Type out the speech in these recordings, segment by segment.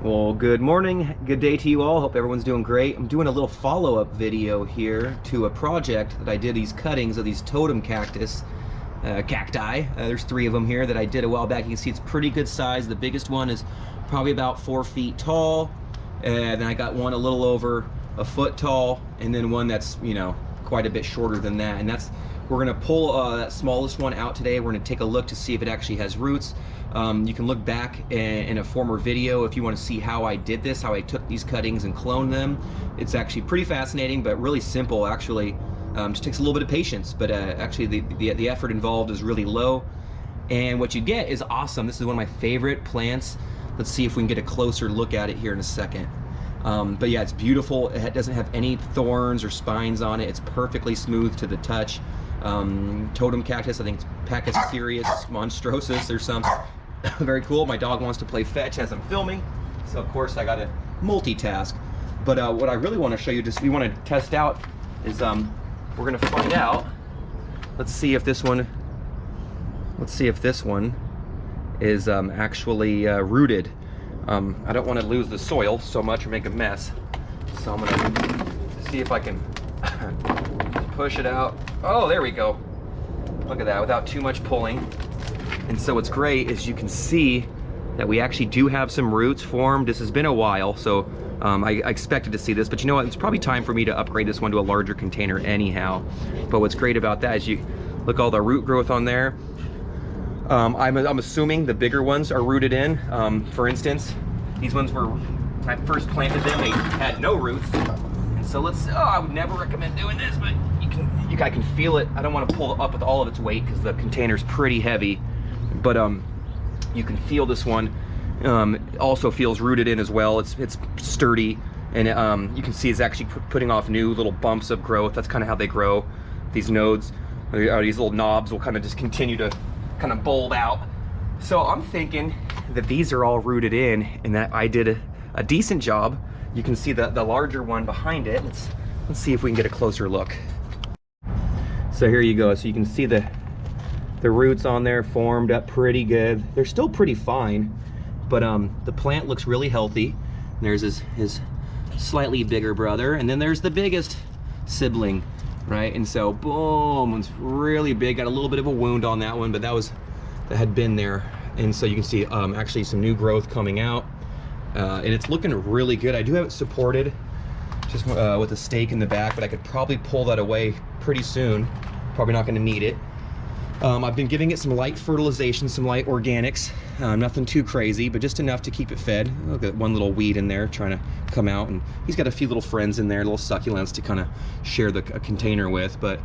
Well, good morning, good day to you all. Hope everyone's doing great. I'm doing a little follow-up video here to a project that I did, these cuttings of these totem cacti. There's 3 of them here that I did a while back. You can see it's pretty good size. The biggest one is probably about 4 feet tall, and then I got one a little over a foot tall, and then one that's, you know, quite a bit shorter than that. And we're gonna pull that smallest one out today. We're gonna take a look to see if it actually has roots. You can look back in a former video if you want to see how I did this, how I took these cuttings and cloned them. It's actually pretty fascinating, but really simple actually. Just takes a little bit of patience, but actually the effort involved is really low. And what you get is awesome. This is one of my favorite plants. Let's see if we can get a closer look at it here in a second. But yeah, it's beautiful. It doesn't have any thorns or spines on it. It's perfectly smooth to the touch. Totem cactus, I think it's Cactus monstrosus or some. Very cool. My dog wants to play fetch as I'm filming, so of course I gotta multitask. But what I really want to show you, we want to test out, is we're gonna find out. Let's see if this one is actually rooted. I don't want to lose the soil so much or make a mess, so I'm gonna see if I can push it out. Oh, there we go. Look at that, without too much pulling. And so what's great is you can see that we actually do have some roots formed. This has been a while, so I expected to see this, but you know what? It's probably time for me to upgrade this one to a larger container anyhow. But what's great about that is you look all the root growth on there. I'm assuming the bigger ones are rooted in. For instance, these ones were, when I first planted them, they had no roots. And so I would never recommend doing this, but I can feel it. I don't want to pull it up with all of its weight because the container's pretty heavy. But you can feel this one also feels rooted in as well. It's sturdy, and you can see it's actually putting off new little bumps of growth. That's kind of how they grow. These nodes, or these little knobs, will kind of just continue to kind of bulb out. So I'm thinking that these are all rooted in, and that I did a decent job. You can see the larger one behind it. Let's see if we can get a closer look. So here you go. So you can see the roots on there formed up pretty good. They're still pretty fine, but the plant looks really healthy. There's his slightly bigger brother, and then there's the biggest sibling, right? And so boom, one's really big. Got a little bit of a wound on that one, but that had been there. And so you can see actually some new growth coming out, and it's looking really good. I do have it supported just with a stake in the back, but I could probably pull that away pretty soon. Probably not going to need it. I've been giving it some light fertilization, some light organics, nothing too crazy, but just enough to keep it fed. Look at one little weed in there trying to come out, and he's got a few little friends in there, little succulents to kind of share a container with, but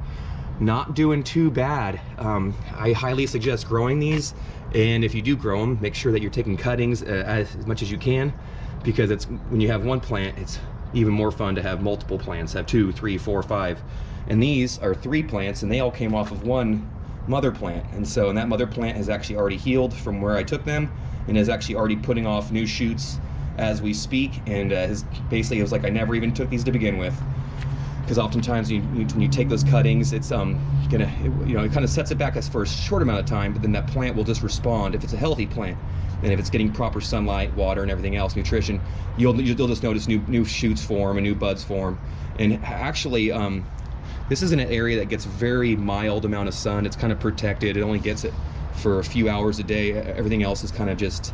not doing too bad. I highly suggest growing these, and if you do grow them, make sure that you're taking cuttings as much as you can, because when you have one plant, it's even more fun to have multiple plants, have 2, 3, 4, 5. And these are 3 plants, and they all came off of one mother plant. And that mother plant has actually already healed from where I took them, and is actually already putting off new shoots as we speak. And basically it was like I never even took these to begin with, because oftentimes when you take those cuttings, it's it kind of sets it back for a short amount of time, but then that plant will just respond if it's a healthy plant. And if it's getting proper sunlight, water, and everything else, nutrition, you'll just notice new shoots form and new buds form. And actually this is in an area that gets very mild amount of sun. It's kind of protected. It only gets it for a few hours a day. Everything else is kind of just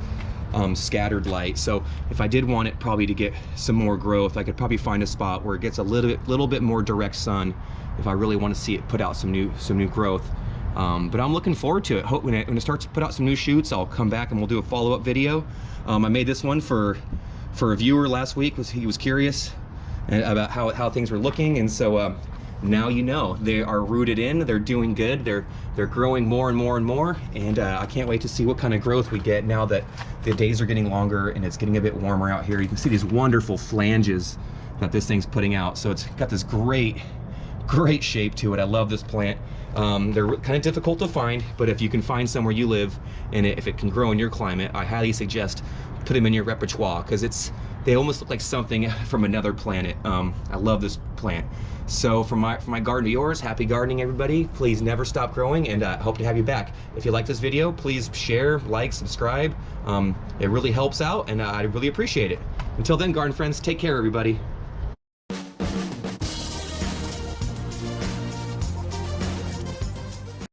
scattered light. So if I did want it probably to get some more growth, I could probably find a spot where it gets a little bit more direct sun if I really want to see it put out some new growth. But I'm looking forward to it. When it starts to put out some new shoots, I'll come back and we'll do a follow-up video. I made this one for a viewer last week. He was curious about how things were looking, and so now you know they are rooted in. They're doing good. They're growing more and more and more, and I can't wait to see what kind of growth we get now that the days are getting longer and it's getting a bit warmer out here. You can see these wonderful flanges that this thing's putting out. So it's got this great shape to it. I love this plant. They're kind of difficult to find, but if you can find somewhere you live and if it can grow in your climate, I highly suggest put them in your repertoire, because they almost look like something from another planet. I love this plant. So from my garden to yours, happy gardening, everybody. Please never stop growing, and I hope to have you back. If you like this video, please share, like, subscribe. It really helps out, and I really appreciate it. Until then, garden friends, take care, everybody.